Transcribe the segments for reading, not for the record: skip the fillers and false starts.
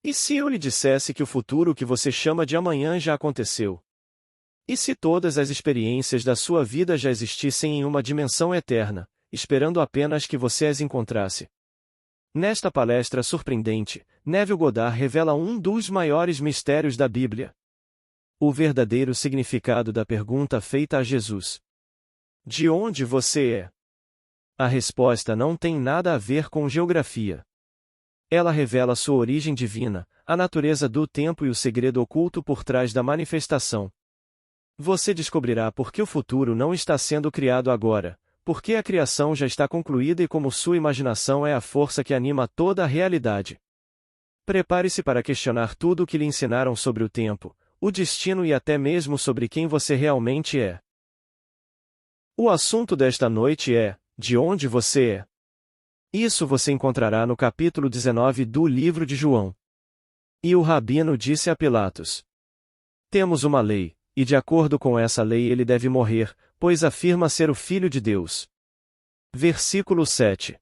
E se eu lhe dissesse que o futuro que você chama de amanhã já aconteceu? E se todas as experiências da sua vida já existissem em uma dimensão eterna, esperando apenas que você as encontrasse? Nesta palestra surpreendente, Neville Goddard revela um dos maiores mistérios da Bíblia: o verdadeiro significado da pergunta feita a Jesus: de onde você é? A resposta não tem nada a ver com geografia. Ela revela sua origem divina, a natureza do tempo e o segredo oculto por trás da manifestação. Você descobrirá por que o futuro não está sendo criado agora, por que a criação já está concluída e como sua imaginação é a força que anima toda a realidade. Prepare-se para questionar tudo o que lhe ensinaram sobre o tempo, o destino e até mesmo sobre quem você realmente é. O assunto desta noite é: de onde você é? Isso você encontrará no capítulo 19 do livro de João. E o rabino disse a Pilatos: temos uma lei, e de acordo com essa lei ele deve morrer, pois afirma ser o Filho de Deus. Versículo 7.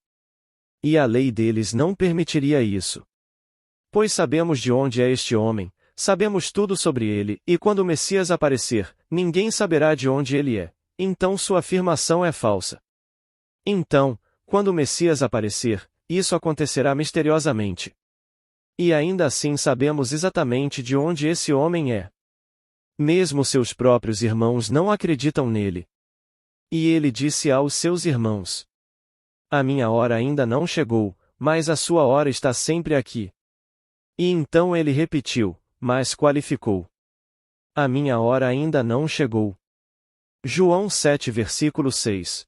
E a lei deles não permitiria isso. Pois sabemos de onde é este homem, sabemos tudo sobre ele, e quando o Messias aparecer, ninguém saberá de onde ele é, então sua afirmação é falsa. Então, quando o Messias aparecer, isso acontecerá misteriosamente. E ainda assim sabemos exatamente de onde esse homem é. Mesmo seus próprios irmãos não acreditam nele. E ele disse aos seus irmãos: a minha hora ainda não chegou, mas a sua hora está sempre aqui. E então ele repetiu, mas qualificou: a minha hora ainda não chegou. João 7 versículo 6.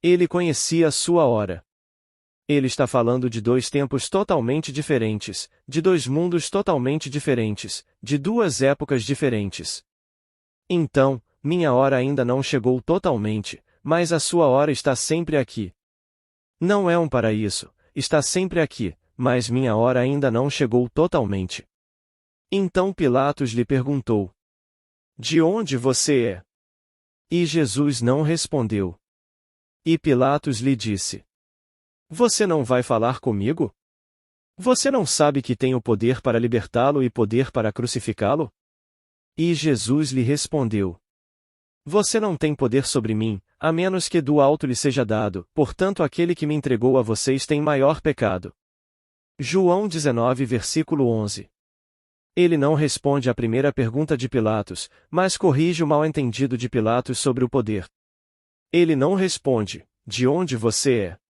Ele conhecia a sua hora. Ele está falando de dois tempos totalmente diferentes, de dois mundos totalmente diferentes, de duas épocas diferentes. Então, minha hora ainda não chegou totalmente, mas a sua hora está sempre aqui. Não é um paraíso, está sempre aqui, mas minha hora ainda não chegou totalmente. Então Pilatos lhe perguntou: de onde você é? E Jesus não respondeu. E Pilatos lhe disse: você não vai falar comigo? Você não sabe que tenho poder para libertá-lo e poder para crucificá-lo? E Jesus lhe respondeu: você não tem poder sobre mim, a menos que do alto lhe seja dado, portanto aquele que me entregou a vocês tem maior pecado. João 19 versículo 11. Ele não responde à primeira pergunta de Pilatos, mas corrige o mal-entendido de Pilatos sobre o poder. Ele não responde: de onde você é?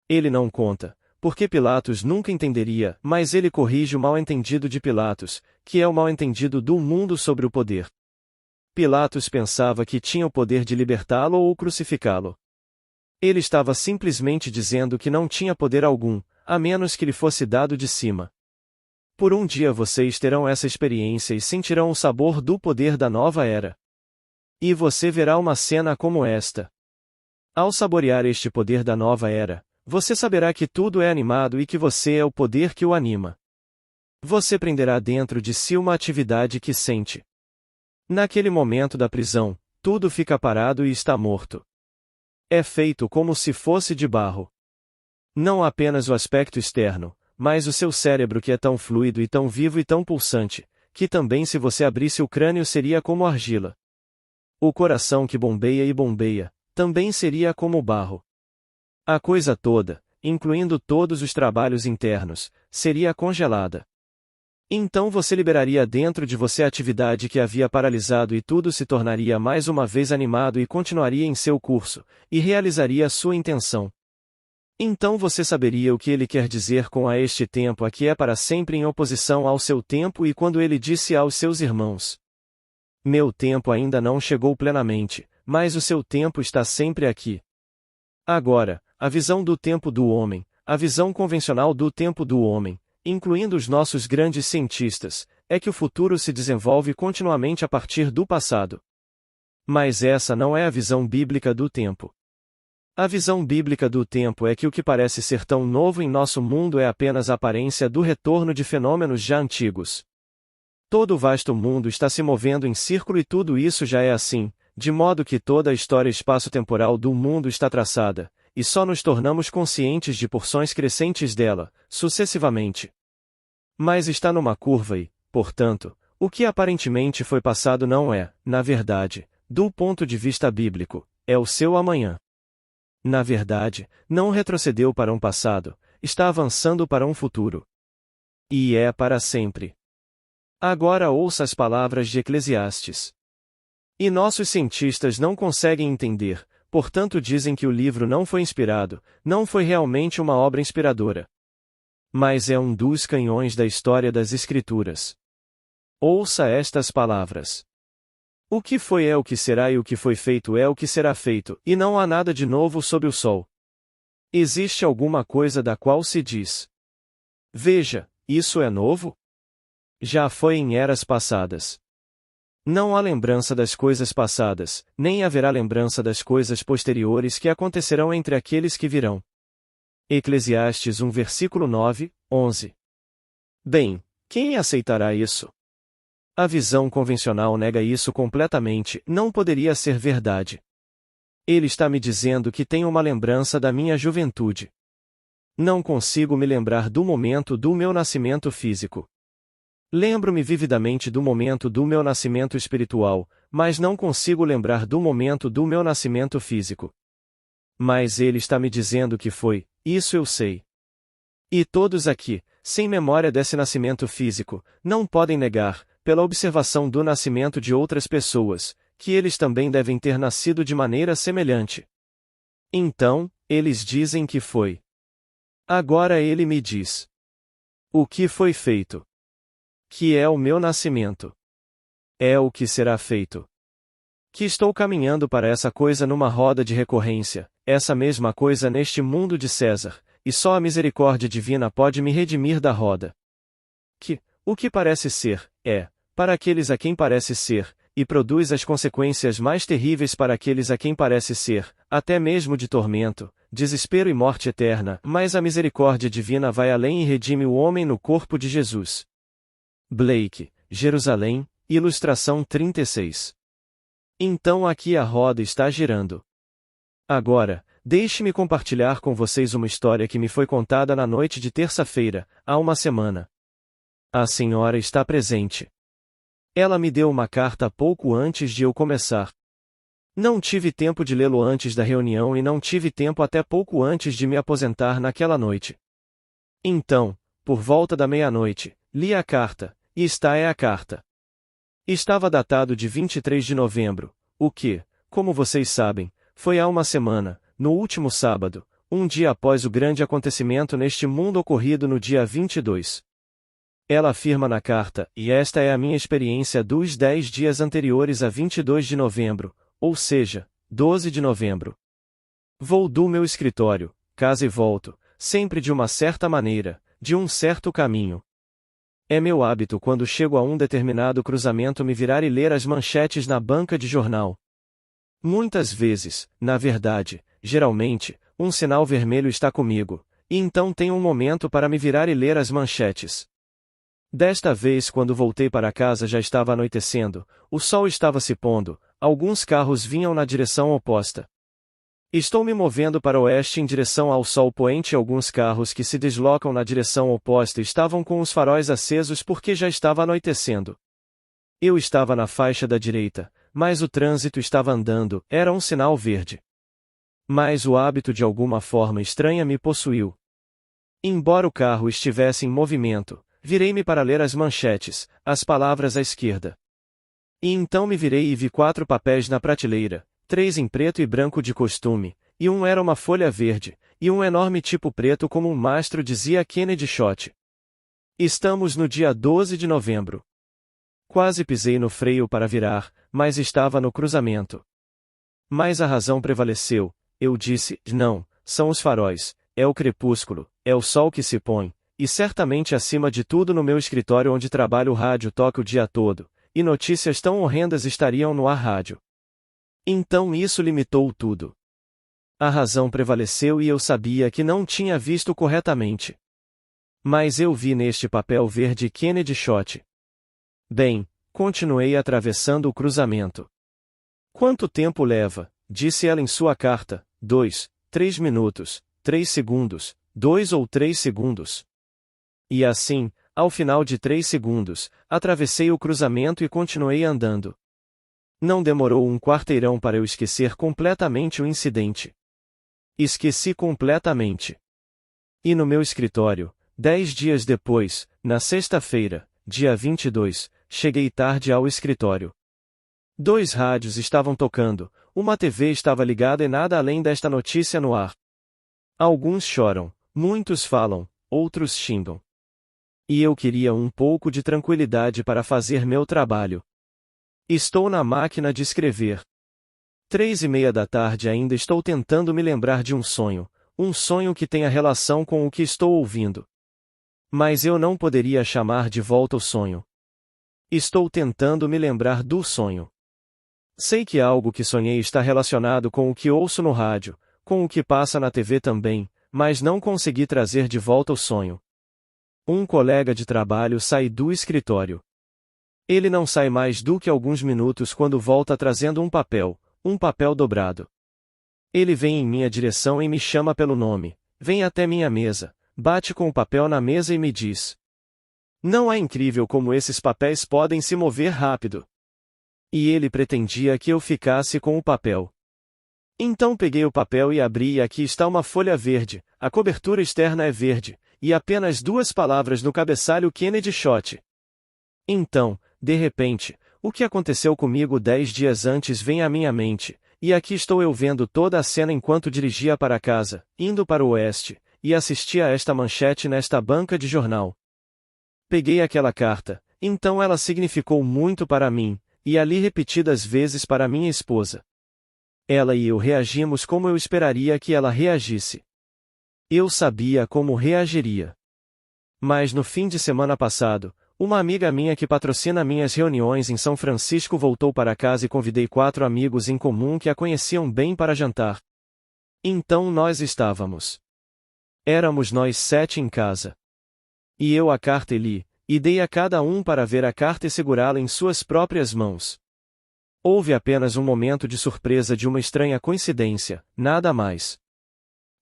Ele não conta, porque Pilatos nunca entenderia, mas ele corrige o mal-entendido de Pilatos, que é o mal-entendido do mundo sobre o poder. Pilatos pensava que tinha o poder de libertá-lo ou crucificá-lo. Ele estava simplesmente dizendo que não tinha poder algum, a menos que lhe fosse dado de cima. Por um dia vocês terão essa experiência e sentirão o sabor do poder da nova era. E você verá uma cena como esta. Ao saborear este poder da nova era, você saberá que tudo é animado e que você é o poder que o anima. Você prenderá dentro de si uma atividade que sente. Naquele momento da prisão, tudo fica parado e está morto. É feito como se fosse de barro. Não apenas o aspecto externo, mas o seu cérebro que é tão fluido e tão vivo e tão pulsante, que também se você abrisse o crânio seria como argila. O coração que bombeia e bombeia, também seria como barro. A coisa toda, incluindo todos os trabalhos internos, seria congelada. Então você liberaria dentro de você a atividade que havia paralisado e tudo se tornaria mais uma vez animado e continuaria em seu curso, e realizaria a sua intenção. Então você saberia o que ele quer dizer com a este tempo aqui é para sempre em oposição ao seu tempo e quando ele disse aos seus irmãos: meu tempo ainda não chegou plenamente, mas o seu tempo está sempre aqui. Agora, a visão do tempo do homem, a visão convencional do tempo do homem, incluindo os nossos grandes cientistas, é que o futuro se desenvolve continuamente a partir do passado. Mas essa não é a visão bíblica do tempo. A visão bíblica do tempo é que o que parece ser tão novo em nosso mundo é apenas a aparência do retorno de fenômenos já antigos. Todo o vasto mundo está se movendo em círculo e tudo isso já é assim, de modo que toda a história espaço-temporal do mundo está traçada, e só nos tornamos conscientes de porções crescentes dela, sucessivamente. Mas está numa curva e, portanto, o que aparentemente foi passado não é, na verdade, do ponto de vista bíblico, é o seu amanhã. Na verdade, não retrocedeu para um passado, está avançando para um futuro. E é para sempre. Agora ouça as palavras de Eclesiastes. E nossos cientistas não conseguem entender, portanto dizem que o livro não foi inspirado, não foi realmente uma obra inspiradora. Mas é um dos canhões da história das Escrituras. Ouça estas palavras. O que foi é o que será e o que foi feito é o que será feito, e não há nada de novo sob o sol. Existe alguma coisa da qual se diz: veja, isso é novo? Já foi em eras passadas. Não há lembrança das coisas passadas, nem haverá lembrança das coisas posteriores que acontecerão entre aqueles que virão. Eclesiastes 1 versículo 9, 11. Bem, quem aceitará isso? A visão convencional nega isso completamente, não poderia ser verdade. Ele está me dizendo que tem uma lembrança da minha juventude. Não consigo me lembrar do momento do meu nascimento físico. Lembro-me vividamente do momento do meu nascimento espiritual, mas não consigo lembrar do momento do meu nascimento físico. Mas ele está me dizendo que foi, isso eu sei. E todos aqui, sem memória desse nascimento físico, não podem negar, pela observação do nascimento de outras pessoas, que eles também devem ter nascido de maneira semelhante. Então, eles dizem que foi. Agora ele me diz: o que foi feito? Que é o meu nascimento. É o que será feito. Que estou caminhando para essa coisa numa roda de recorrência, essa mesma coisa neste mundo de César, e só a misericórdia divina pode me redimir da roda. Que, o que parece ser, é, para aqueles a quem parece ser, e produz as consequências mais terríveis para aqueles a quem parece ser, até mesmo de tormento, desespero e morte eterna, mas a misericórdia divina vai além e redime o homem no corpo de Jesus. Blake, Jerusalém, ilustração 36. Então aqui a roda está girando. Agora, deixe-me compartilhar com vocês uma história que me foi contada na noite de terça-feira, há uma semana. A senhora está presente. Ela me deu uma carta pouco antes de eu começar. Não tive tempo de lê-lo antes da reunião e não tive tempo até pouco antes de me aposentar naquela noite. Então, por volta da meia-noite, li a carta, e esta é a carta. Estava datado de 23 de novembro, o que, como vocês sabem, foi há uma semana, no último sábado, um dia após o grande acontecimento neste mundo ocorrido no dia 22. Ela afirma na carta, e esta é a minha experiência dos 10 dias anteriores a 22 de novembro, ou seja, 12 de novembro. Vou do meu escritório, casa e volto, sempre de uma certa maneira, de um certo caminho. É meu hábito quando chego a um determinado cruzamento me virar e ler as manchetes na banca de jornal. Muitas vezes, na verdade, geralmente, um sinal vermelho está comigo, e então tenho um momento para me virar e ler as manchetes. Desta vez, quando voltei para casa, já estava anoitecendo, o sol estava se pondo, alguns carros vinham na direção oposta. Estou me movendo para o oeste em direção ao sol poente e alguns carros que se deslocam na direção oposta estavam com os faróis acesos porque já estava anoitecendo. Eu estava na faixa da direita, mas o trânsito estava andando, era um sinal verde. Mas o hábito de alguma forma estranha me possuiu. Embora o carro estivesse em movimento, virei-me para ler as manchetes, as palavras à esquerda. E então me virei e vi 4 papéis na prateleira, 3 em preto e branco de costume, e um era uma folha verde, e um enorme tipo preto como um mastro, dizia Kennedy Shott. Estamos no dia 12 de novembro. Quase pisei no freio para virar, mas estava no cruzamento. Mas a razão prevaleceu, eu disse, não, são os faróis, é o crepúsculo, é o sol que se põe, e certamente acima de tudo no meu escritório onde trabalho o rádio toca o dia todo, e notícias tão horrendas estariam no ar rádio. Então isso limitou tudo. A razão prevaleceu e eu sabia que não tinha visto corretamente. Mas eu vi neste papel verde Kennedy Shott. Bem, continuei atravessando o cruzamento. Quanto tempo leva? Disse ela em sua carta. 2, 3 minutos, 3 segundos, 2 ou 3 segundos. E assim, ao final de 3 segundos, atravessei o cruzamento e continuei andando. Não demorou um quarteirão para eu esquecer completamente o incidente. Esqueci completamente. E no meu escritório, 10 dias depois, na sexta-feira, dia 22, cheguei tarde ao escritório. 2 rádios estavam tocando, uma TV estava ligada e nada além desta notícia no ar. Alguns choram, muitos falam, outros xingam. E eu queria um pouco de tranquilidade para fazer meu trabalho. Estou na máquina de escrever. 3:30 da tarde ainda estou tentando me lembrar de um sonho que tenha relação com o que estou ouvindo. Mas eu não poderia chamar de volta o sonho. Estou tentando me lembrar do sonho. Sei que algo que sonhei está relacionado com o que ouço no rádio, com o que passa na TV também, mas não consegui trazer de volta o sonho. Um colega de trabalho sai do escritório. Ele não sai mais do que alguns minutos quando volta trazendo um papel dobrado. Ele vem em minha direção e me chama pelo nome, vem até minha mesa, bate com o papel na mesa e me diz: "Não é incrível como esses papéis podem se mover rápido?" E ele pretendia que eu ficasse com o papel. Então peguei o papel e abri e aqui está uma folha verde, a cobertura externa é verde, e apenas 2 palavras no cabeçalho Kennedy Shot. Então, de repente, o que aconteceu comigo 10 dias antes vem à minha mente, e aqui estou eu vendo toda a cena enquanto dirigia para casa, indo para o oeste, e assistia a esta manchete nesta banca de jornal. Peguei aquela carta, então ela significou muito para mim, e ali repetidas vezes para minha esposa. Ela e eu reagimos como eu esperaria que ela reagisse. Eu sabia como reagiria. Mas no fim de semana passado, uma amiga minha que patrocina minhas reuniões em São Francisco voltou para casa e convidei 4 amigos em comum que a conheciam bem para jantar. Então nós estávamos. Éramos nós 7 em casa. E eu a carta e li, e dei a cada um para ver a carta e segurá-la em suas próprias mãos. Houve apenas um momento de surpresa de uma estranha coincidência, nada mais.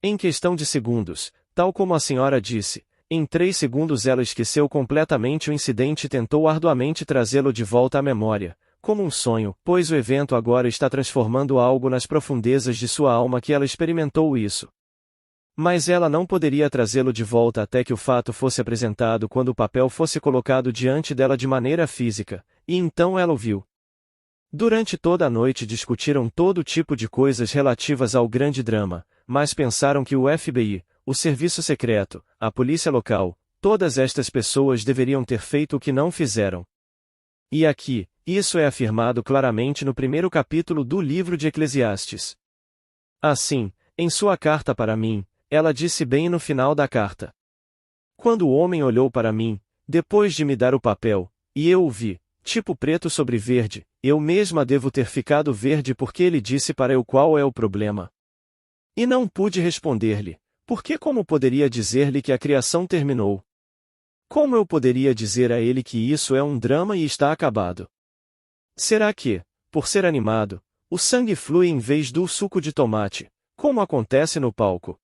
Em questão de segundos, tal como a senhora disse, em 3 segundos ela esqueceu completamente o incidente e tentou arduamente trazê-lo de volta à memória, como um sonho, pois o evento agora está transformando algo nas profundezas de sua alma que ela experimentou isso. Mas ela não poderia trazê-lo de volta até que o fato fosse apresentado quando o papel fosse colocado diante dela de maneira física, e então ela o viu. Durante toda a noite discutiram todo tipo de coisas relativas ao grande drama, mas pensaram que o FBI, o serviço secreto, a polícia local, todas estas pessoas deveriam ter feito o que não fizeram. E aqui, isso é afirmado claramente no 1º capítulo do livro de Eclesiastes. Assim, em sua carta para mim, ela disse bem no final da carta: "Quando o homem olhou para mim, depois de me dar o papel, e eu o vi, tipo preto sobre verde, eu mesma devo ter ficado verde porque ele disse para eu qual é o problema. E não pude responder-lhe, porque como poderia dizer-lhe que a criação terminou? Como eu poderia dizer a ele que isso é um drama e está acabado? Será que, por ser animado, o sangue flui em vez do suco de tomate, como acontece no palco?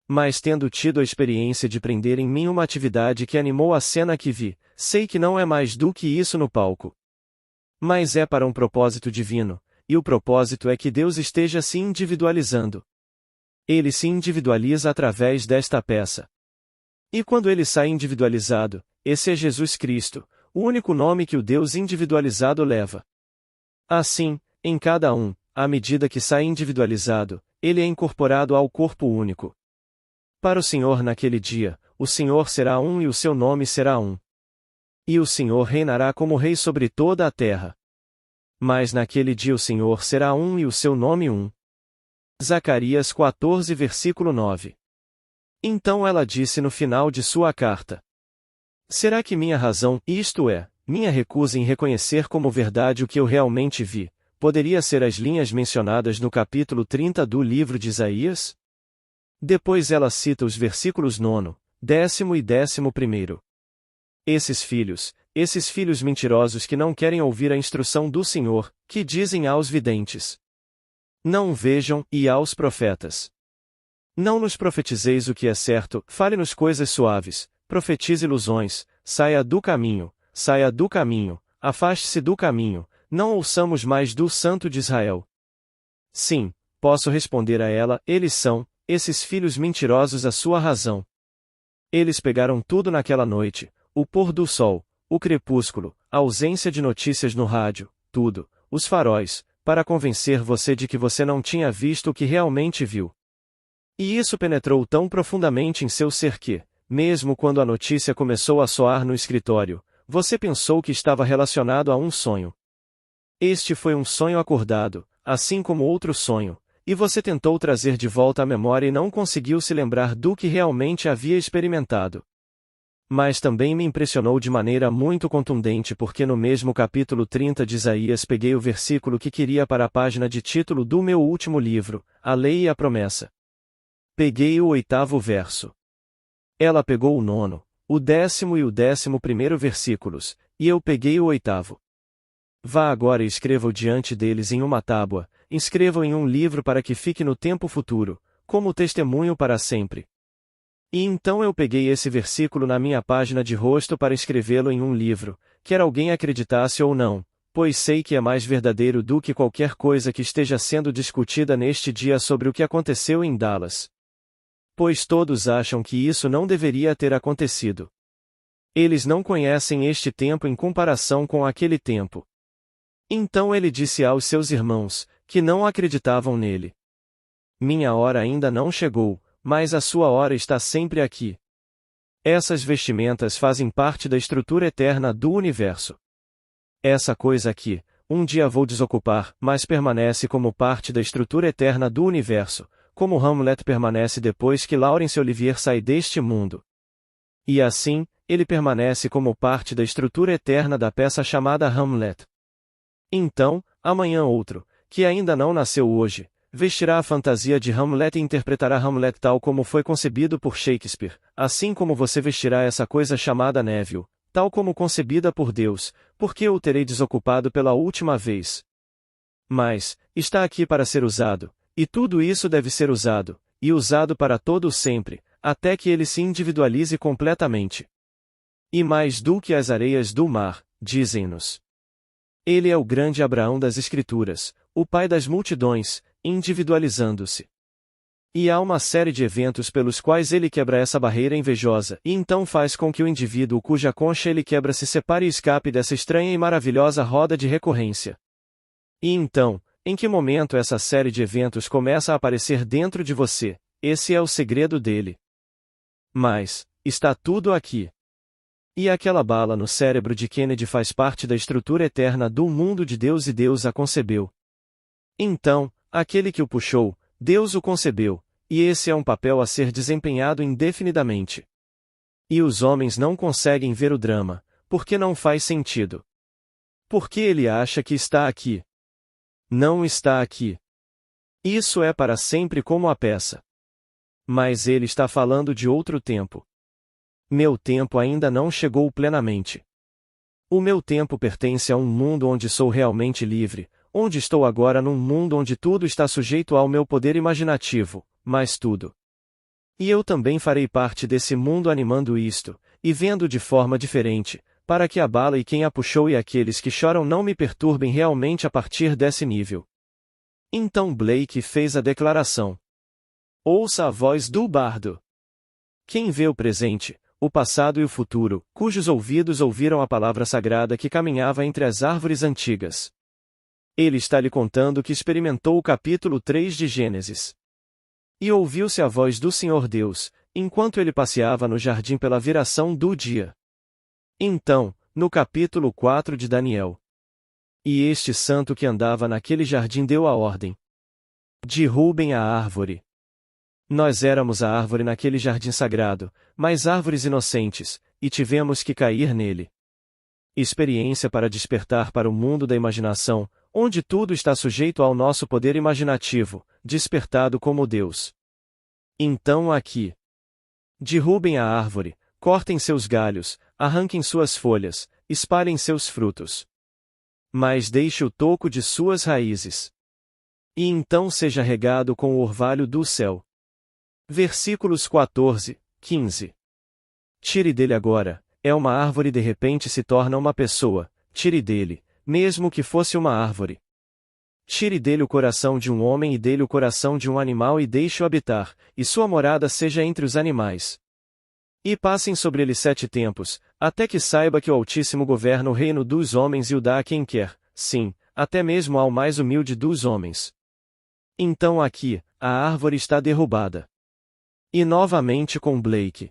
Mas tendo tido a experiência de prender em mim uma atividade que animou a cena que vi, sei que não é mais do que isso no palco. Mas é para um propósito divino, e o propósito é que Deus esteja se individualizando. Ele se individualiza através desta peça. E quando ele sai individualizado, esse é Jesus Cristo, o único nome que o Deus individualizado leva. Assim, em cada um, à medida que sai individualizado, ele é incorporado ao corpo único. Para o Senhor naquele dia, o Senhor será um e o seu nome será um. E o Senhor reinará como rei sobre toda a terra. Mas naquele dia o Senhor será um e o seu nome um. Zacarias 14 versículo 9. Então ela disse no final de sua carta: "Será que minha razão, isto é, minha recusa em reconhecer como verdade o que eu realmente vi, poderia ser as linhas mencionadas no capítulo 30 do livro de Isaías?" Depois ela cita os versículos 9, 10º e 11º. Esses filhos mentirosos que não querem ouvir a instrução do Senhor, que dizem aos videntes: "Não vejam", e aos profetas: "Não nos profetizeis o que é certo", fale-nos coisas suaves, profetize ilusões, saia do caminho, afaste-se do caminho, não ouçamos mais do Santo de Israel. Sim, posso responder a ela, eles são, esses filhos mentirosos a sua razão. Eles pegaram tudo naquela noite, o pôr do sol, o crepúsculo, a ausência de notícias no rádio, tudo, os faróis, para convencer você de que você não tinha visto o que realmente viu. E isso penetrou tão profundamente em seu ser que, mesmo quando a notícia começou a soar no escritório, você pensou que estava relacionado a um sonho. Este foi um sonho acordado, assim como outro sonho, e você tentou trazer de volta à memória e não conseguiu se lembrar do que realmente havia experimentado. Mas também me impressionou de maneira muito contundente porque no mesmo capítulo 30 de Isaías peguei o versículo que queria para a página de título do meu último livro, A Lei e a Promessa. Peguei o 8º verso. Ela pegou o 9º, o 10º e o 11º versículos, e eu peguei o 8º. Vá agora e escreva-o diante deles em uma tábua, inscreva-o em um livro para que fique no tempo futuro, como testemunho para sempre. E então eu peguei esse versículo na minha página de rosto para escrevê-lo em um livro, quer alguém acreditasse ou não, pois sei que é mais verdadeiro do que qualquer coisa que esteja sendo discutida neste dia sobre o que aconteceu em Dallas. Pois todos acham que isso não deveria ter acontecido. Eles não conhecem este tempo em comparação com aquele tempo. Então ele disse aos seus irmãos, que não acreditavam nele: minha hora ainda não chegou, mas a sua hora está sempre aqui. Essas vestimentas fazem parte da estrutura eterna do universo. Essa coisa aqui, um dia vou desocupar, mas permanece como parte da estrutura eterna do universo, como Hamlet permanece depois que Laurence Olivier sai deste mundo. E assim, ele permanece como parte da estrutura eterna da peça chamada Hamlet. Então, amanhã outro, que ainda não nasceu hoje, vestirá a fantasia de Hamlet e interpretará Hamlet tal como foi concebido por Shakespeare, assim como você vestirá essa coisa chamada Neville, tal como concebida por Deus, porque eu o terei desocupado pela última vez. Mas, está aqui para ser usado, e tudo isso deve ser usado, e usado para todo o sempre, até que ele se individualize completamente. E mais do que as areias do mar, dizem-nos. Ele é o grande Abraão das Escrituras, o pai das multidões, individualizando-se. E há uma série de eventos pelos quais ele quebra essa barreira invejosa, e então faz com que o indivíduo cuja concha ele quebra se separe e escape dessa estranha e maravilhosa roda de recorrência. E então, em que momento essa série de eventos começa a aparecer dentro de você? Esse é o segredo dele. Mas, está tudo aqui. E aquela bala no cérebro de Kennedy faz parte da estrutura eterna do mundo de Deus e Deus a concebeu. Então, aquele que o puxou, Deus o concebeu, e esse é um papel a ser desempenhado indefinidamente. E os homens não conseguem ver o drama, porque não faz sentido. Porque ele acha que está aqui. Não está aqui. Isso é para sempre como a peça. Mas ele está falando de outro tempo. Meu tempo ainda não chegou plenamente. O meu tempo pertence a um mundo onde sou realmente livre, onde estou agora num mundo onde tudo está sujeito ao meu poder imaginativo, mas tudo. E eu também farei parte desse mundo animando isto, e vendo de forma diferente, para que a bala e quem a puxou e aqueles que choram não me perturbem realmente a partir desse nível. Então Blake fez a declaração. Ouça a voz do bardo. Quem vê o presente, o passado e o futuro, cujos ouvidos ouviram a palavra sagrada que caminhava entre as árvores antigas. Ele está lhe contando que experimentou o capítulo 3 de Gênesis. E ouviu-se a voz do Senhor Deus, enquanto ele passeava no jardim pela viração do dia. Então, no capítulo 4 de Daniel. E este santo que andava naquele jardim deu a ordem. Derrubem a árvore. Nós éramos a árvore naquele jardim sagrado, mas árvores inocentes, e tivemos que cair nele. Experiência para despertar para o mundo da imaginação, onde tudo está sujeito ao nosso poder imaginativo, despertado como Deus. Então aqui. Derrubem a árvore, cortem seus galhos, arranquem suas folhas, espalhem seus frutos. Mas deixe o toco de suas raízes. E então seja regado com o orvalho do céu. Versículos 14, 15. Tire dele agora, é uma árvore e de repente se torna uma pessoa, tire dele, mesmo que fosse uma árvore. Tire dele o coração de um homem e dele o coração de um animal e deixe-o habitar, e sua morada seja entre os animais. E passem sobre ele 7 tempos, até que saiba que o Altíssimo governa o reino dos homens e o dá a quem quer, sim, até mesmo ao mais humilde dos homens. Então aqui, a árvore está derrubada. E novamente com Blake.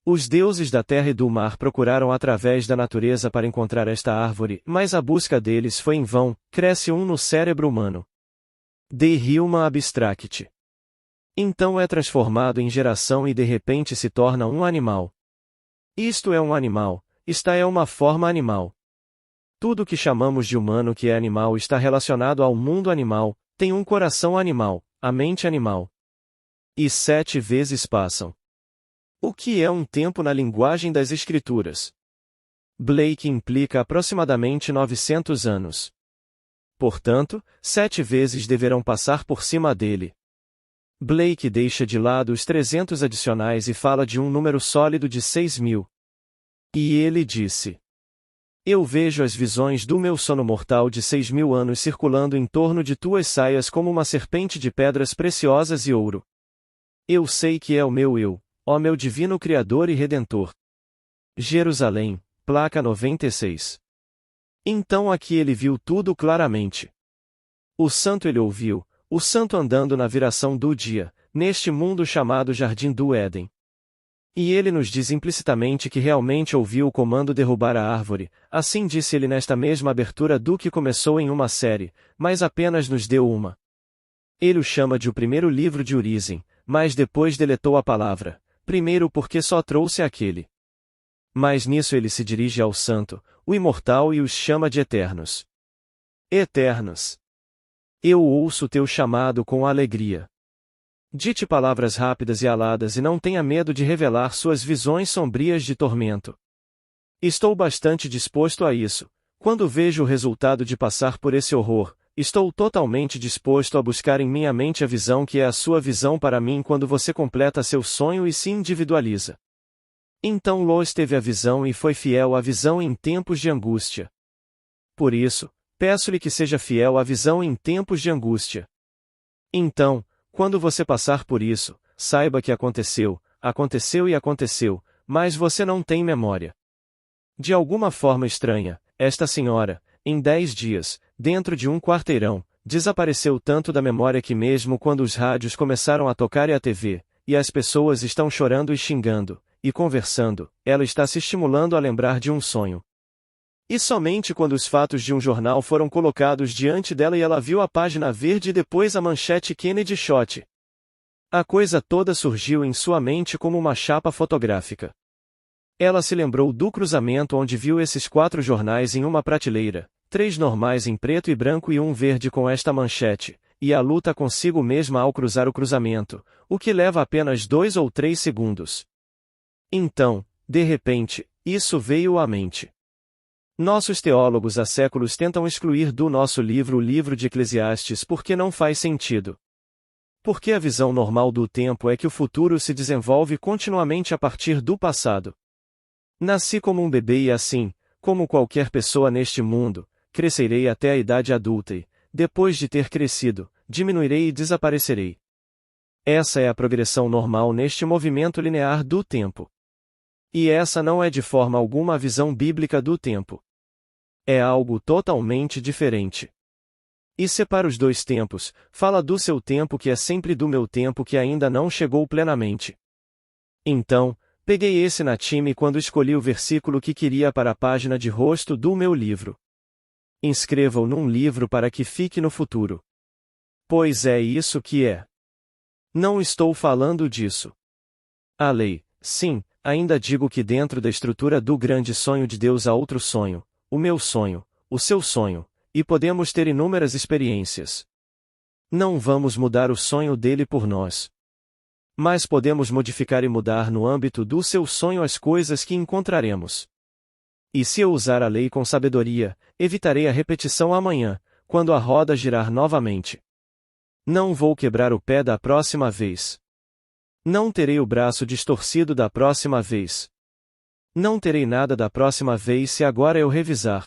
Os deuses da terra e do mar procuraram através da natureza para encontrar esta árvore, mas a busca deles foi em vão, cresce no cérebro humano. De Hillman Abstract. Então é transformado em geração e de repente se torna um animal. Isto é um animal, esta é uma forma animal. Tudo que chamamos de humano que é animal está relacionado ao mundo animal, tem um coração animal, a mente animal. E 7 vezes passam. O que é um tempo na linguagem das Escrituras? Blake implica aproximadamente 900 anos. Portanto, 7 vezes deverão passar por cima dele. Blake deixa de lado os 300 adicionais e fala de um número sólido de 6.000. E ele disse: Eu vejo as visões do meu sono mortal de 6.000 anos circulando em torno de tuas saias como uma serpente de pedras preciosas e ouro. Eu sei que é o meu eu, ó meu divino Criador e Redentor. Jerusalém, placa 96. Então aqui ele viu tudo claramente. O santo ele ouviu, o santo andando na viração do dia, neste mundo chamado Jardim do Éden. E ele nos diz implicitamente que realmente ouviu o comando derrubar a árvore, assim disse ele nesta mesma abertura do que começou em uma série, mas apenas nos deu uma. Ele o chama de o primeiro livro de Urizen, mas depois deletou a palavra, primeiro porque só trouxe aquele. Mas nisso ele se dirige ao santo, o imortal e os chama de eternos. Eternos. Eu ouço teu chamado com alegria. Dite palavras rápidas e aladas e não tenha medo de revelar suas visões sombrias de tormento. Estou bastante disposto a isso. Quando vejo o resultado de passar por esse horror, estou totalmente disposto a buscar em minha mente a visão que é a sua visão para mim quando você completa seu sonho e se individualiza. Então Lois teve a visão e foi fiel à visão em tempos de angústia. Por isso, peço-lhe que seja fiel à visão em tempos de angústia. Então, quando você passar por isso, saiba que aconteceu, aconteceu e aconteceu, mas você não tem memória. De alguma forma estranha, esta senhora, em 10 dias, dentro de um quarteirão, desapareceu tanto da memória que mesmo quando os rádios começaram a tocar e a TV, e as pessoas estão chorando e xingando, e conversando, ela está se estimulando a lembrar de um sonho. E somente quando os fatos de um jornal foram colocados diante dela e ela viu a página verde e depois a manchete Kennedy Shot. A coisa toda surgiu em sua mente como uma chapa fotográfica. Ela se lembrou do cruzamento onde viu esses 4 jornais em uma prateleira, 3 normais em preto e branco e um verde com esta manchete, e a luta consigo mesma ao cruzar o cruzamento, o que leva apenas 2 ou 3 segundos. Então, de repente, isso veio à mente. Nossos teólogos há séculos tentam excluir do nosso livro o livro de Eclesiastes porque não faz sentido. Porque a visão normal do tempo é que o futuro se desenvolve continuamente a partir do passado. Nasci como um bebê e assim, como qualquer pessoa neste mundo, crescerei até a idade adulta e, depois de ter crescido, diminuirei e desaparecerei. Essa é a progressão normal neste movimento linear do tempo. E essa não é de forma alguma a visão bíblica do tempo. É algo totalmente diferente. E separa os 2 tempos, fala do seu tempo que é sempre do meu tempo que ainda não chegou plenamente. Então, peguei esse na time quando escolhi o versículo que queria para a página de rosto do meu livro. Inscreva-o num livro para que fique no futuro. Pois é isso que é. Não estou falando disso. A lei, sim, ainda digo que dentro da estrutura do grande sonho de Deus há outro sonho, o meu sonho, o seu sonho, e podemos ter inúmeras experiências. Não vamos mudar o sonho dele por nós. Mas podemos modificar e mudar no âmbito do seu sonho as coisas que encontraremos. E se eu usar a lei com sabedoria, evitarei a repetição amanhã, quando a roda girar novamente. Não vou quebrar o pé da próxima vez. Não terei o braço distorcido da próxima vez. Não terei nada da próxima vez se agora eu revisar.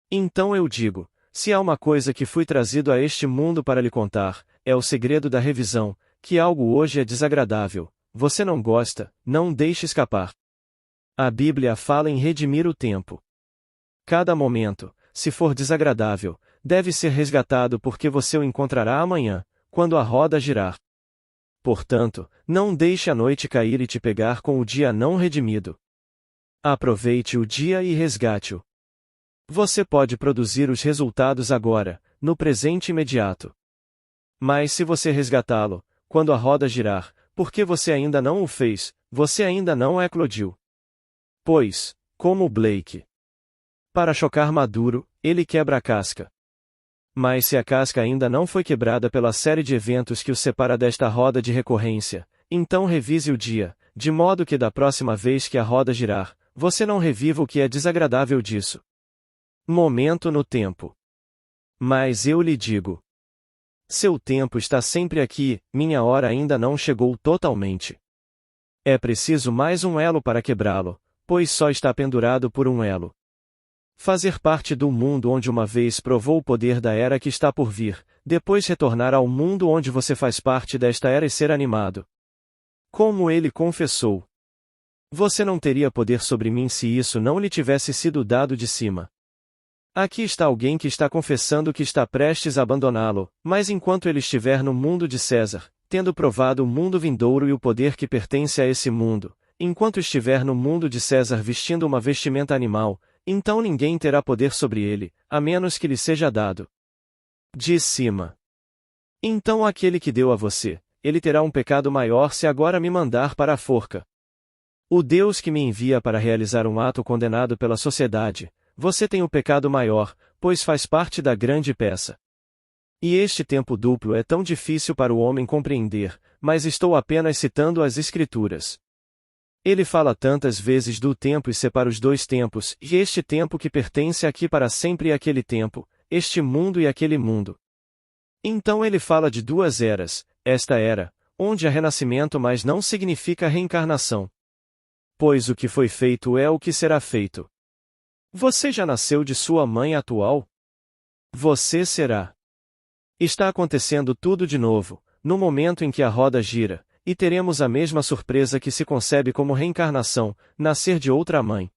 Então eu digo, se há uma coisa que fui trazido a este mundo para lhe contar, é o segredo da revisão, que algo hoje é desagradável, você não gosta, não deixe escapar. A Bíblia fala em redimir o tempo. Cada momento, se for desagradável, deve ser resgatado porque você o encontrará amanhã, quando a roda girar. Portanto, não deixe a noite cair e te pegar com o dia não redimido. Aproveite o dia e resgate-o. Você pode produzir os resultados agora, no presente imediato. Mas se você resgatá-lo, quando a roda girar, porque você ainda não o fez, você ainda não eclodiu. Pois, como Blake. Para chocar maduro, ele quebra a casca. Mas se a casca ainda não foi quebrada pela série de eventos que o separa desta roda de recorrência, então revise o dia, de modo que da próxima vez que a roda girar, você não reviva o que é desagradável disso. Momento no tempo. Mas eu lhe digo. Seu tempo está sempre aqui, minha hora ainda não chegou totalmente. É preciso mais um elo para quebrá-lo, pois só está pendurado por um elo. Fazer parte do mundo onde uma vez provou o poder da era que está por vir, depois retornar ao mundo onde você faz parte desta era e ser animado. Como ele confessou. Você não teria poder sobre mim se isso não lhe tivesse sido dado de cima. Aqui está alguém que está confessando que está prestes a abandoná-lo, mas enquanto ele estiver no mundo de César, tendo provado o mundo vindouro e o poder que pertence a esse mundo, enquanto estiver no mundo de César vestindo uma vestimenta animal, então ninguém terá poder sobre ele, a menos que lhe seja dado de cima. Então aquele que deu a você, ele terá um pecado maior se agora me mandar para a forca. O Deus que me envia para realizar um ato condenado pela sociedade, você tem o pecado maior, pois faz parte da grande peça. E este tempo duplo é tão difícil para o homem compreender, mas estou apenas citando as Escrituras. Ele fala tantas vezes do tempo e separa os dois tempos, e este tempo que pertence aqui para sempre e aquele tempo, este mundo e aquele mundo. Então ele fala de duas eras, esta era, onde há renascimento mas não significa reencarnação. Pois o que foi feito é o que será feito. Você já nasceu de sua mãe atual? Você será. Está acontecendo tudo de novo, no momento em que a roda gira, e teremos a mesma surpresa que se concebe como reencarnação, nascer de outra mãe.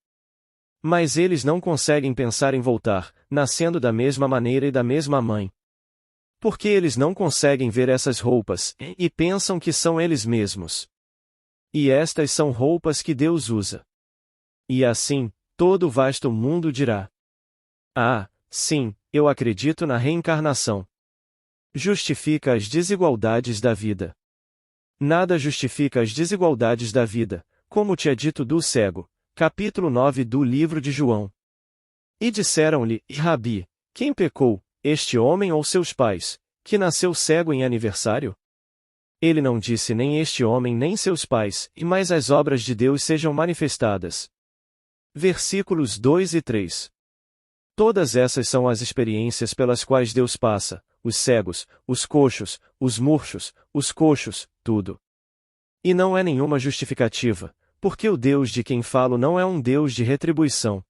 Mas eles não conseguem pensar em voltar, nascendo da mesma maneira e da mesma mãe. Porque eles não conseguem ver essas roupas, e pensam que são eles mesmos. E estas são roupas que Deus usa. E assim, todo o vasto mundo dirá: ah, sim, eu acredito na reencarnação. Justifica as desigualdades da vida. Nada justifica as desigualdades da vida, como te é dito do cego. Capítulo 9 do livro de João. E disseram-lhe: Rabi, quem pecou, este homem ou seus pais, que nasceu cego em aniversário? Ele não disse nem este homem nem seus pais, mas as obras de Deus sejam manifestadas. Versículos 2 e 3. Todas essas são as experiências pelas quais Deus passa, os cegos, os coxos, os murchos, os coxos, tudo. E não é nenhuma justificativa, porque o Deus de quem falo não é um Deus de retribuição.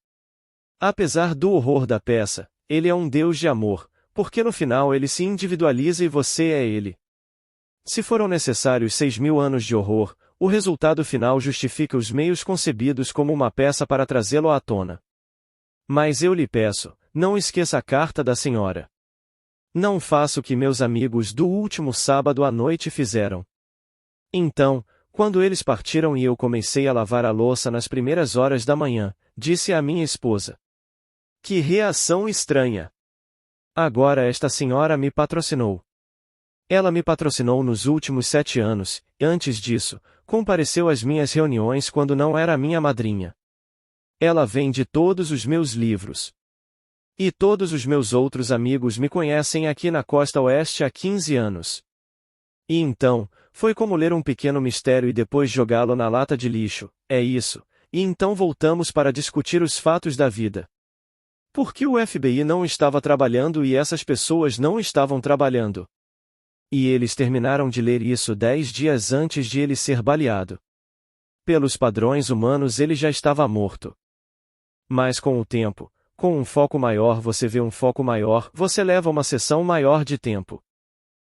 Apesar do horror da peça, ele é um Deus de amor, porque no final ele se individualiza e você é ele. Se foram necessários 6.000 anos de horror, o resultado final justifica os meios concebidos como uma peça para trazê-lo à tona. Mas eu lhe peço, não esqueça a carta da senhora. Não faça o que meus amigos do último sábado à noite fizeram. Então, quando eles partiram e eu comecei a lavar a louça nas primeiras horas da manhã, disse à minha esposa: que reação estranha! Agora esta senhora me patrocinou. Ela me patrocinou nos últimos 7 anos, e antes disso, compareceu às minhas reuniões quando não era minha madrinha. Ela vende todos os meus livros. E todos os meus outros amigos me conhecem aqui na Costa Oeste há 15 anos. E então, foi como ler um pequeno mistério e depois jogá-lo na lata de lixo, é isso, e então voltamos para discutir os fatos da vida. Por que o FBI não estava trabalhando e essas pessoas não estavam trabalhando? E eles terminaram de ler isso 10 dias antes de ele ser baleado. Pelos padrões humanos ele já estava morto. Mas com o tempo, com um foco maior você vê um foco maior, você leva uma seção maior de tempo.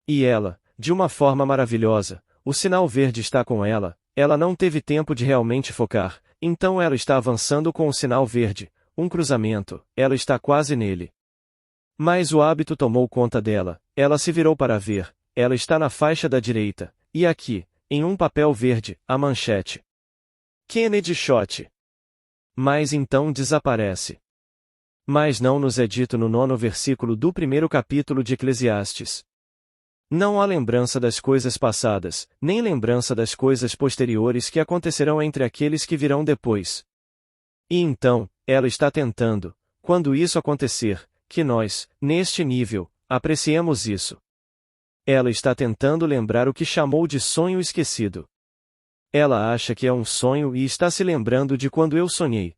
E ela, de uma forma maravilhosa, o sinal verde está com ela, ela não teve tempo de realmente focar, então ela está avançando com o sinal verde, um cruzamento, ela está quase nele. Mas o hábito tomou conta dela, ela se virou para ver, ela está na faixa da direita, e aqui, em um papel verde, a manchete. Kennedy Shot. Mas então desaparece. Mas não nos é dito no 9º versículo do 1º capítulo de Eclesiastes. Não há lembrança das coisas passadas, nem lembrança das coisas posteriores que acontecerão entre aqueles que virão depois. E então, ela está tentando, quando isso acontecer, que nós, neste nível, apreciemos isso. Ela está tentando lembrar o que chamou de sonho esquecido. Ela acha que é um sonho e está se lembrando de quando eu sonhei.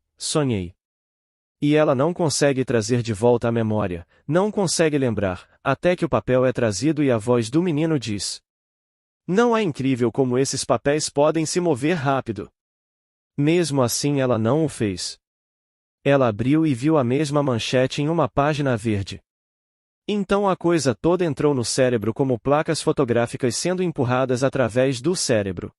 E ela não consegue trazer de volta à memória, não consegue lembrar, até que o papel é trazido e a voz do menino diz: Não é incrível como esses papéis podem se mover rápido? Mesmo assim ela não o fez. Ela abriu e viu a mesma manchete em uma página verde. Então a coisa toda entrou no cérebro como placas fotográficas sendo empurradas através do cérebro.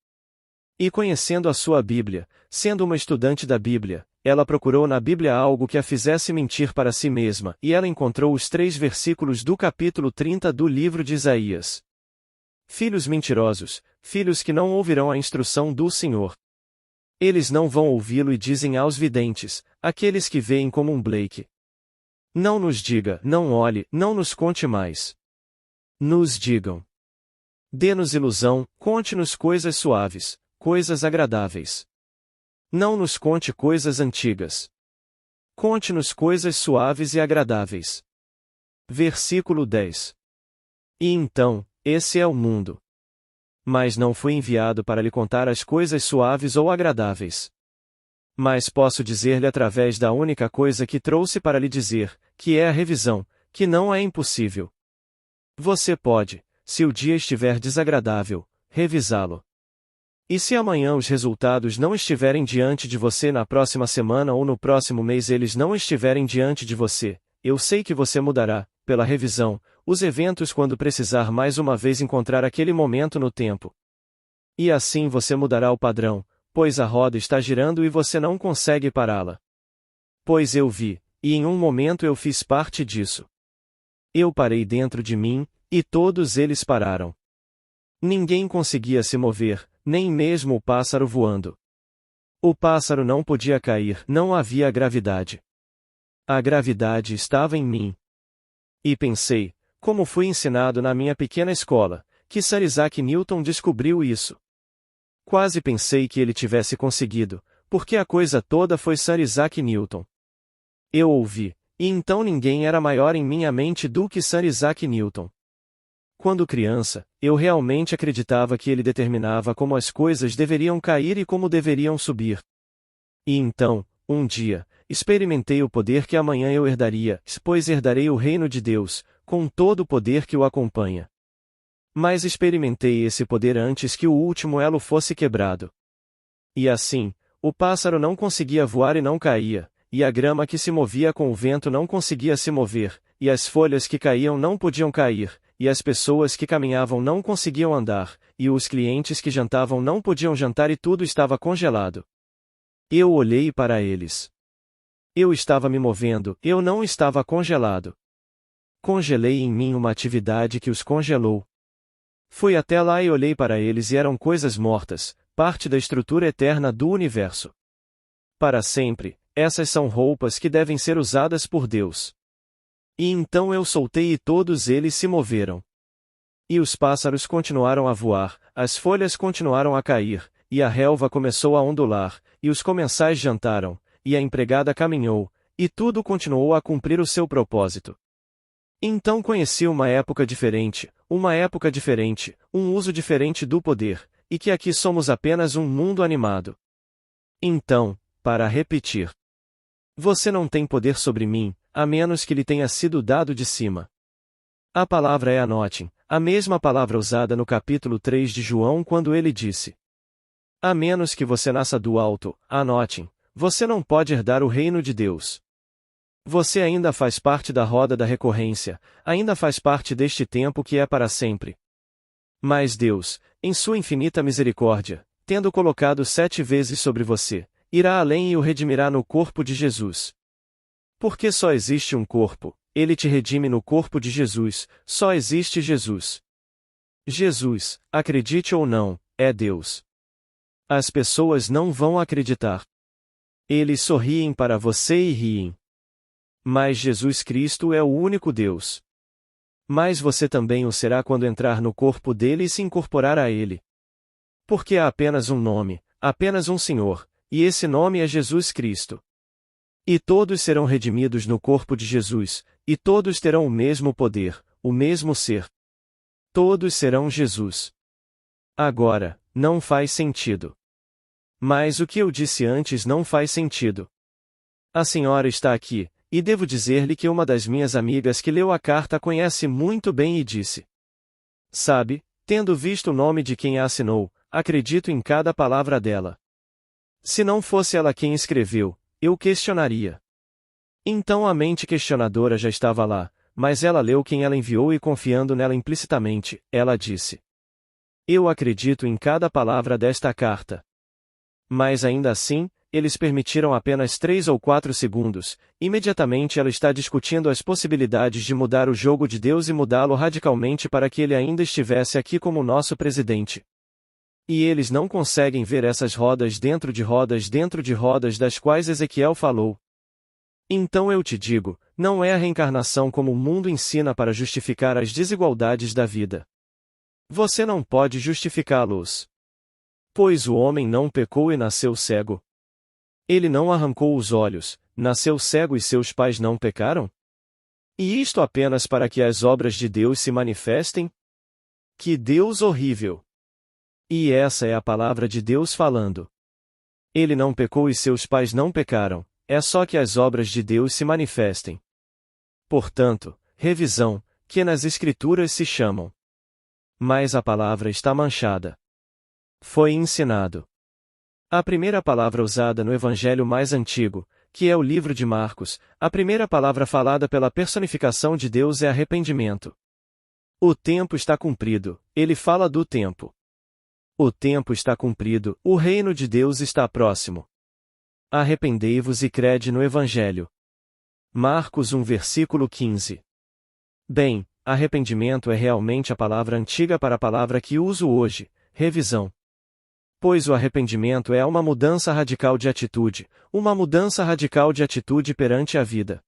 E conhecendo a sua Bíblia, sendo uma estudante da Bíblia, ela procurou na Bíblia algo que a fizesse mentir para si mesma, e ela encontrou os 3 versículos do capítulo 30 do livro de Isaías. Filhos mentirosos, filhos que não ouvirão a instrução do Senhor. Eles não vão ouvi-lo e dizem aos videntes, aqueles que veem como um Blake. Não nos diga, não olhe, não nos conte mais. Nos digam. Dê-nos ilusão, conte-nos coisas suaves, coisas agradáveis. Não nos conte coisas antigas. Conte-nos coisas suaves e agradáveis. Versículo 10. E então, esse é o mundo. Mas não fui enviado para lhe contar as coisas suaves ou agradáveis. Mas posso dizer-lhe através da única coisa que trouxe para lhe dizer, que é a revisão, que não é impossível. Você pode, se o dia estiver desagradável, revisá-lo. E se amanhã os resultados não estiverem diante de você na próxima semana ou no próximo mês eles não estiverem diante de você, eu sei que você mudará, pela revisão, os eventos quando precisar mais uma vez encontrar aquele momento no tempo. E assim você mudará o padrão, pois a roda está girando e você não consegue pará-la. Pois eu vi, e em um momento eu fiz parte disso. Eu parei dentro de mim, e todos eles pararam. Ninguém conseguia se mover, nem mesmo o pássaro voando. O pássaro não podia cair, não havia gravidade. A gravidade estava em mim. E pensei, como fui ensinado na minha pequena escola, que Sir Isaac Newton descobriu isso. Quase pensei que ele tivesse conseguido, porque a coisa toda foi Sir Isaac Newton. Eu ouvi, e então ninguém era maior em minha mente do que Sir Isaac Newton. Quando criança, eu realmente acreditava que ele determinava como as coisas deveriam cair e como deveriam subir. E então, um dia, experimentei o poder que amanhã eu herdaria, pois herdarei o reino de Deus, com todo o poder que o acompanha. Mas experimentei esse poder antes que o último elo fosse quebrado. E assim, o pássaro não conseguia voar e não caía, e a grama que se movia com o vento não conseguia se mover, e as folhas que caíam não podiam cair, e as pessoas que caminhavam não conseguiam andar, e os clientes que jantavam não podiam jantar e tudo estava congelado. Eu olhei para eles. Eu estava me movendo, eu não estava congelado. Congelei em mim uma atividade que os congelou. Fui até lá e olhei para eles e eram coisas mortas, parte da estrutura eterna do universo. Para sempre, essas são roupas que devem ser usadas por Deus. E então eu soltei e todos eles se moveram. E os pássaros continuaram a voar, as folhas continuaram a cair, e a relva começou a ondular, e os comensais jantaram, e a empregada caminhou, e tudo continuou a cumprir o seu propósito. Então conheci uma época diferente, um uso diferente do poder, e que aqui somos apenas um mundo animado. Então, para repetir, você não tem poder sobre mim, a menos que lhe tenha sido dado de cima. A palavra é anotem, a mesma palavra usada no capítulo 3 de João quando ele disse: A menos que você nasça do alto, anotem, você não pode herdar o reino de Deus. Você ainda faz parte da roda da recorrência, ainda faz parte deste tempo que é para sempre. Mas Deus, em sua infinita misericórdia, tendo colocado 7 vezes sobre você, irá além e o redimirá no corpo de Jesus. Porque só existe um corpo, ele te redime no corpo de Jesus, só existe Jesus. Jesus, acredite ou não, é Deus. As pessoas não vão acreditar. Eles sorriem para você e riem. Mas Jesus Cristo é o único Deus. Mas você também o será quando entrar no corpo dele e se incorporar a ele. Porque há apenas um nome, apenas um Senhor, e esse nome é Jesus Cristo. E todos serão redimidos no corpo de Jesus, e todos terão o mesmo poder, o mesmo ser. Todos serão Jesus. Agora, não faz sentido. Mas o que eu disse antes não faz sentido. A senhora está aqui, e devo dizer-lhe que uma das minhas amigas que leu a carta conhece muito bem e disse: sabe, tendo visto o nome de quem a assinou, acredito em cada palavra dela. Se não fosse ela quem escreveu, eu questionaria. Então a mente questionadora já estava lá, mas ela leu quem ela enviou e confiando nela implicitamente, ela disse: eu acredito em cada palavra desta carta. Mas ainda assim, eles permitiram apenas 3 ou 4 segundos, imediatamente ela está discutindo as possibilidades de mudar o jogo de Deus e mudá-lo radicalmente para que ele ainda estivesse aqui como nosso presidente. E eles não conseguem ver essas rodas dentro de rodas das quais Ezequiel falou. Então eu te digo, não é a reencarnação como o mundo ensina para justificar as desigualdades da vida. Você não pode justificá-los. Pois o homem não pecou e nasceu cego. Ele não arrancou os olhos, nasceu cego e seus pais não pecaram? E isto apenas para que as obras de Deus se manifestem? Que Deus horrível! E essa é a palavra de Deus falando. Ele não pecou e seus pais não pecaram, é só que as obras de Deus se manifestem. Portanto, revisão, que nas Escrituras se chamam. Mas a palavra está manchada. Foi ensinado. A primeira palavra usada no evangelho mais antigo, que é o livro de Marcos, a primeira palavra falada pela personificação de Deus é arrependimento. O tempo está cumprido, ele fala do tempo. O tempo está cumprido, o reino de Deus está próximo. Arrependei-vos e crede no evangelho. Marcos 1 versículo 15. Bem, arrependimento é realmente a palavra antiga para a palavra que uso hoje, revisão. Pois o arrependimento é uma mudança radical de atitude, uma mudança radical de atitude perante a vida.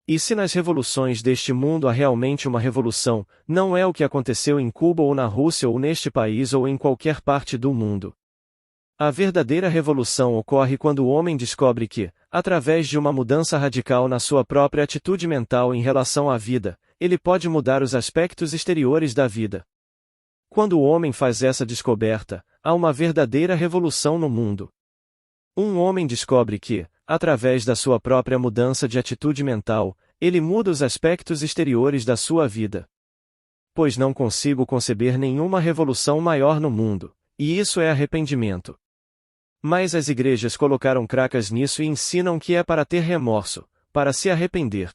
E se nas revoluções deste mundo há realmente uma revolução, não é o que aconteceu em Cuba ou na Rússia ou neste país ou em qualquer parte do mundo. A verdadeira revolução ocorre quando o homem descobre que, através de uma mudança radical na sua própria atitude mental em relação à vida, ele pode mudar os aspectos exteriores da vida. Quando o homem faz essa descoberta, há uma verdadeira revolução no mundo. Um homem descobre que, através da sua própria mudança de atitude mental, ele muda os aspectos exteriores da sua vida. Pois não consigo conceber nenhuma revolução maior no mundo, e isso é arrependimento. Mas as igrejas colocaram cracas nisso e ensinam que é para ter remorso, para se arrepender.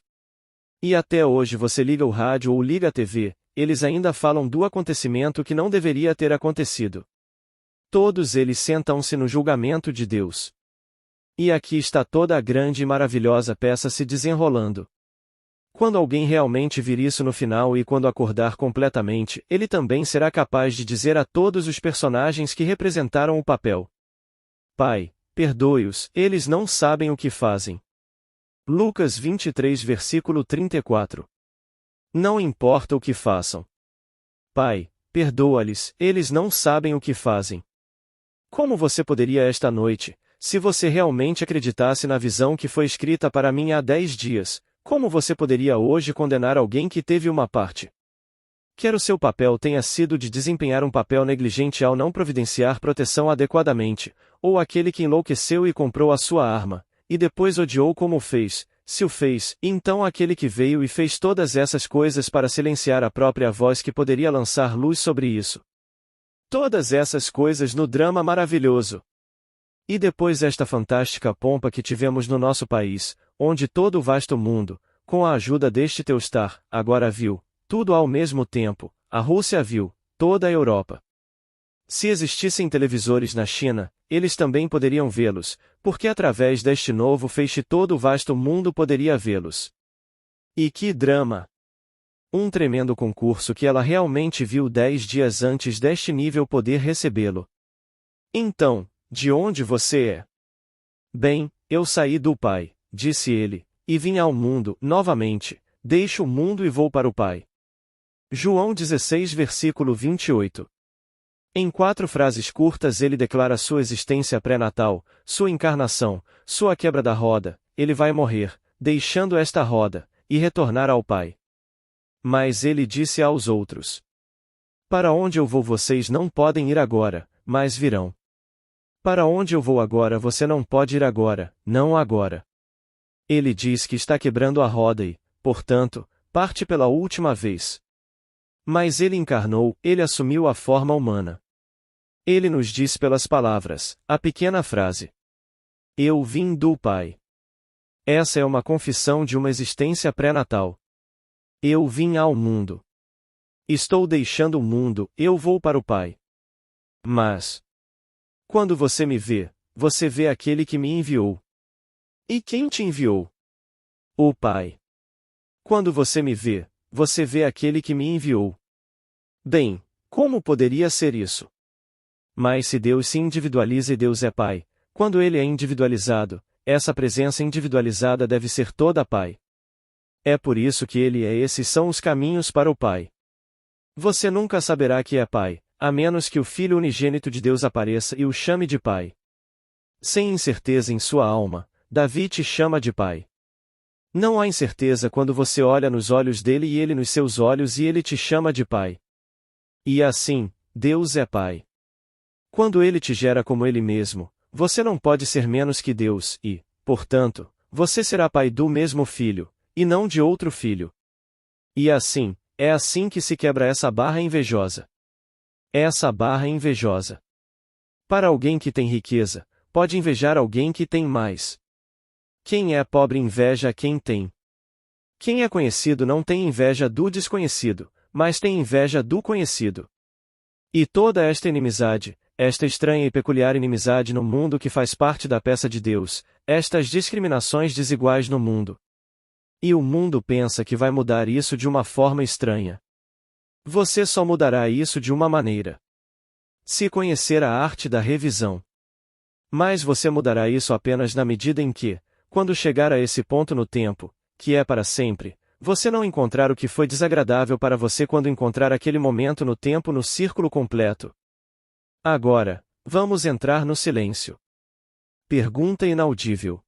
E até hoje você liga o rádio ou liga a TV, eles ainda falam do acontecimento que não deveria ter acontecido. Todos eles sentam-se no julgamento de Deus. E aqui está toda a grande e maravilhosa peça se desenrolando. Quando alguém realmente vir isso no final e quando acordar completamente, ele também será capaz de dizer a todos os personagens que representaram o papel: Pai, perdoe-os, eles não sabem o que fazem. Lucas 23 versículo 34. Não importa o que façam. Pai, perdoa-lhes, eles não sabem o que fazem. Como você poderia esta noite, se você realmente acreditasse na visão que foi escrita para mim há 10 dias, como você poderia hoje condenar alguém que teve uma parte? Quer o seu papel tenha sido de desempenhar um papel negligente ao não providenciar proteção adequadamente, ou aquele que enlouqueceu e comprou a sua arma, e depois odiou como o fez, se o fez, então aquele que veio e fez todas essas coisas para silenciar a própria voz que poderia lançar luz sobre isso. Todas essas coisas no drama maravilhoso. E depois esta fantástica pompa que tivemos no nosso país, onde todo o vasto mundo, com a ajuda deste teu star, agora viu, tudo ao mesmo tempo, a Rússia viu, toda a Europa. Se existissem televisores na China, eles também poderiam vê-los, porque através deste novo feixe todo o vasto mundo poderia vê-los. E que drama! Um tremendo concurso que ela realmente viu 10 dias antes deste nível poder recebê-lo. Então, de onde você é? Bem, eu saí do Pai, disse ele, e vim ao mundo, novamente, deixo o mundo e vou para o Pai. João 16 versículo 28. Em 4 frases curtas ele declara sua existência pré-natal, sua encarnação, sua quebra da roda, ele vai morrer, deixando esta roda, e retornar ao Pai. Mas ele disse aos outros: Para onde eu vou vocês não podem ir agora, mas virão. Para onde eu vou agora você não pode ir agora, não agora. Ele diz que está quebrando a roda e, portanto, parte pela última vez. Mas ele encarnou, ele assumiu a forma humana. Ele nos diz pelas palavras, a pequena frase: Eu vim do Pai. Essa é uma confissão de uma existência pré-natal. Eu vim ao mundo. Estou deixando o mundo, eu vou para o Pai. Mas, quando você me vê, você vê aquele que me enviou. E quem te enviou? O Pai. Quando você me vê, você vê aquele que me enviou. Bem, como poderia ser isso? Mas se Deus se individualiza e Deus é Pai, quando ele é individualizado, essa presença individualizada deve ser toda Pai. É por isso que ele é esses são os caminhos para o Pai. Você nunca saberá que é Pai, a menos que o Filho unigênito de Deus apareça e o chame de Pai. Sem incerteza em sua alma, Davi te chama de Pai. Não há incerteza quando você olha nos olhos dele e ele nos seus olhos e ele te chama de Pai. E assim, Deus é Pai. Quando ele te gera como ele mesmo, você não pode ser menos que Deus e, portanto, você será pai do mesmo filho, e não de outro filho. E assim, é assim que se quebra essa barra invejosa. Essa barra invejosa. Para alguém que tem riqueza, pode invejar alguém que tem mais. Quem é pobre inveja quem tem. Quem é conhecido não tem inveja do desconhecido, mas tem inveja do conhecido. E toda esta inimizade, esta estranha e peculiar inimizade no mundo que faz parte da peça de Deus, estas discriminações desiguais no mundo. E o mundo pensa que vai mudar isso de uma forma estranha. Você só mudará isso de uma maneira. Se conhecer a arte da revisão. Mas você mudará isso apenas na medida em que, quando chegar a esse ponto no tempo, que é para sempre, você não encontrar o que foi desagradável para você quando encontrar aquele momento no tempo no círculo completo. Agora, vamos entrar no silêncio. Pergunta inaudível.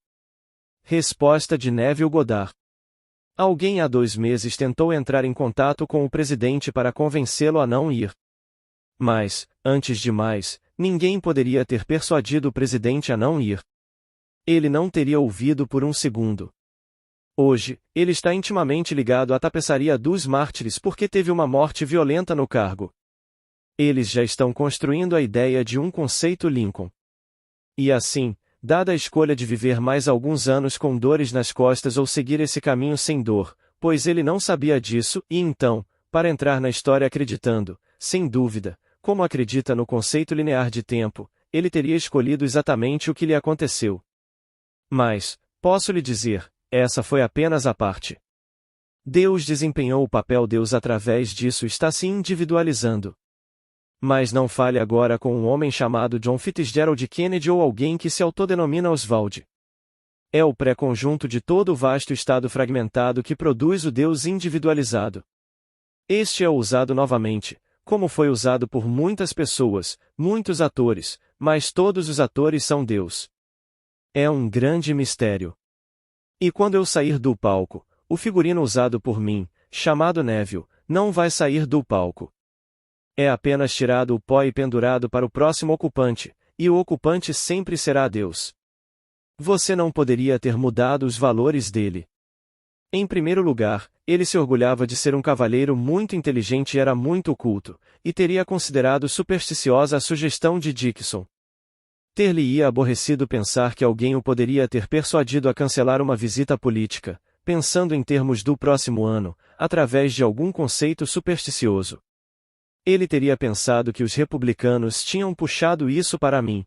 Resposta de Neville Goddard. Alguém há 2 meses tentou entrar em contato com o presidente para convencê-lo a não ir. Mas, antes de mais, ninguém poderia ter persuadido o presidente a não ir. Ele não teria ouvido por um segundo. Hoje, ele está intimamente ligado à tapeçaria dos mártires porque teve uma morte violenta no cargo. Eles já estão construindo a ideia de um conceito Lincoln. E assim, dada a escolha de viver mais alguns anos com dores nas costas ou seguir esse caminho sem dor, pois ele não sabia disso, e então, para entrar na história acreditando, sem dúvida, como acredita no conceito linear de tempo, ele teria escolhido exatamente o que lhe aconteceu. Mas, posso lhe dizer, essa foi apenas a parte. Deus desempenhou o papel Deus através disso está se individualizando. Mas não fale agora com um homem chamado John Fitzgerald Kennedy ou alguém que se autodenomina Oswald. É o pré-conjunto de todo o vasto estado fragmentado que produz o Deus individualizado. Este é usado novamente, como foi usado por muitas pessoas, muitos atores, mas todos os atores são Deus. É um grande mistério. E quando eu sair do palco, o figurino usado por mim, chamado Neville, não vai sair do palco. É apenas tirado o pó e pendurado para o próximo ocupante, e o ocupante sempre será Deus. Você não poderia ter mudado os valores dele. Em primeiro lugar, ele se orgulhava de ser um cavalheiro muito inteligente e era muito culto, e teria considerado supersticiosa a sugestão de Dickson. Ter-lhe-ia aborrecido pensar que alguém o poderia ter persuadido a cancelar uma visita política, pensando em termos do próximo ano, através de algum conceito supersticioso. Ele teria pensado que os republicanos tinham puxado isso para mim.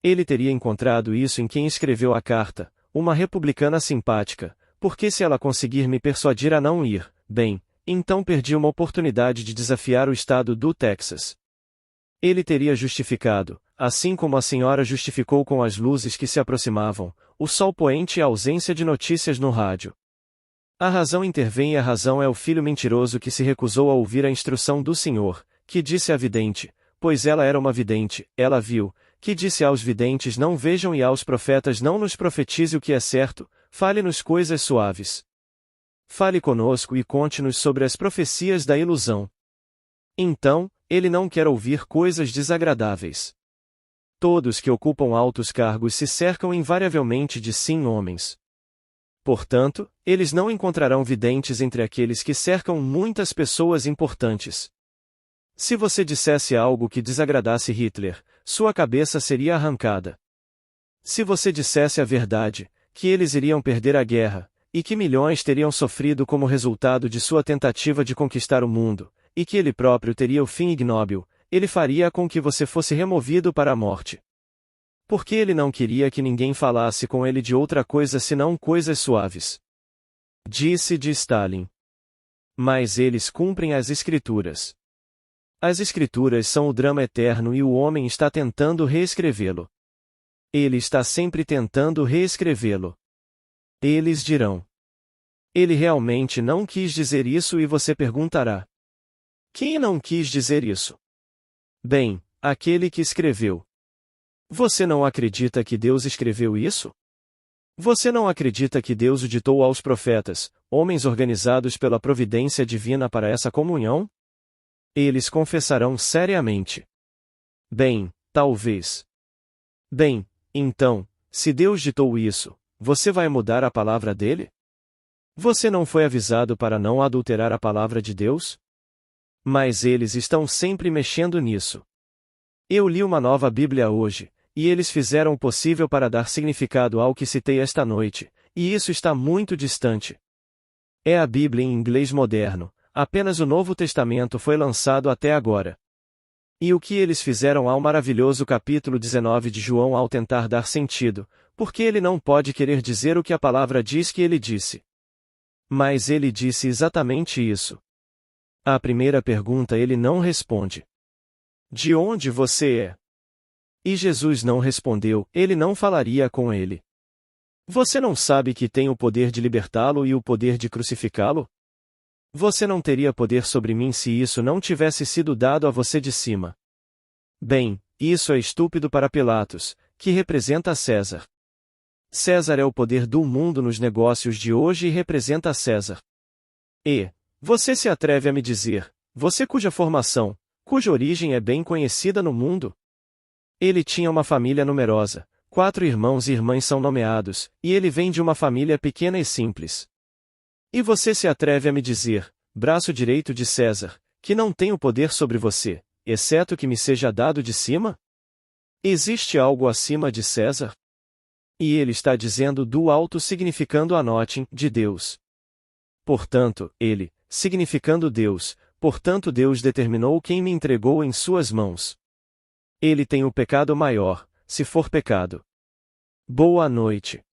Ele teria encontrado isso em quem escreveu a carta, uma republicana simpática, porque se ela conseguir me persuadir a não ir, bem, então perdi uma oportunidade de desafiar o estado do Texas. Ele teria justificado, assim como a senhora justificou com as luzes que se aproximavam, o sol poente e a ausência de notícias no rádio. A razão intervém e a razão é o filho mentiroso que se recusou a ouvir a instrução do Senhor, que disse à vidente, pois ela era uma vidente, ela viu, que disse aos videntes não vejam e aos profetas não nos profetize o que é certo, fale-nos coisas suaves. Fale conosco e conte-nos sobre as profecias da ilusão. Então, ele não quer ouvir coisas desagradáveis. Todos que ocupam altos cargos se cercam invariavelmente de sim homens. Portanto, eles não encontrarão videntes entre aqueles que cercam muitas pessoas importantes. Se você dissesse algo que desagradasse Hitler, sua cabeça seria arrancada. Se você dissesse a verdade, que eles iriam perder a guerra, e que milhões teriam sofrido como resultado de sua tentativa de conquistar o mundo, e que ele próprio teria o fim ignóbil, ele faria com que você fosse removido para a morte. Porque ele não queria que ninguém falasse com ele de outra coisa senão coisas suaves. Disse de Stalin. Mas eles cumprem as Escrituras. As Escrituras são o drama eterno e o homem está tentando reescrevê-lo. Ele está sempre tentando reescrevê-lo. Eles dirão. Ele realmente não quis dizer isso e você perguntará. Quem não quis dizer isso? Bem, aquele que escreveu. Você não acredita que Deus escreveu isso? Você não acredita que Deus o ditou aos profetas, homens organizados pela providência divina para essa comunhão? Eles confessarão seriamente. Bem, talvez. Bem, então, se Deus ditou isso, você vai mudar a palavra dele? Você não foi avisado para não adulterar a palavra de Deus? Mas eles estão sempre mexendo nisso. Eu li uma nova Bíblia hoje, e eles fizeram o possível para dar significado ao que citei esta noite, e isso está muito distante. É a Bíblia em inglês moderno, apenas o Novo Testamento foi lançado até agora. E o que eles fizeram ao maravilhoso capítulo 19 de João ao tentar dar sentido, porque ele não pode querer dizer o que a palavra diz que ele disse. Mas ele disse exatamente isso. À primeira pergunta ele não responde. De onde você é? E Jesus não respondeu, ele não falaria com ele. Você não sabe que tem o poder de libertá-lo e o poder de crucificá-lo? Você não teria poder sobre mim se isso não tivesse sido dado a você de cima. Bem, isso é estúpido para Pilatos, que representa César. César é o poder do mundo nos negócios de hoje e representa César. E, você se atreve a me dizer, você cuja formação, cuja origem é bem conhecida no mundo? Ele tinha uma família numerosa, 4 irmãos e irmãs são nomeados, e ele vem de uma família pequena e simples. E você se atreve a me dizer, braço direito de César, que não tem o poder sobre você, exceto que me seja dado de cima? Existe algo acima de César? E ele está dizendo do alto significando anotem, de Deus. Portanto, ele, significando Deus, portanto Deus determinou quem me entregou em suas mãos. Ele tem o pecado maior, se for pecado. Boa noite.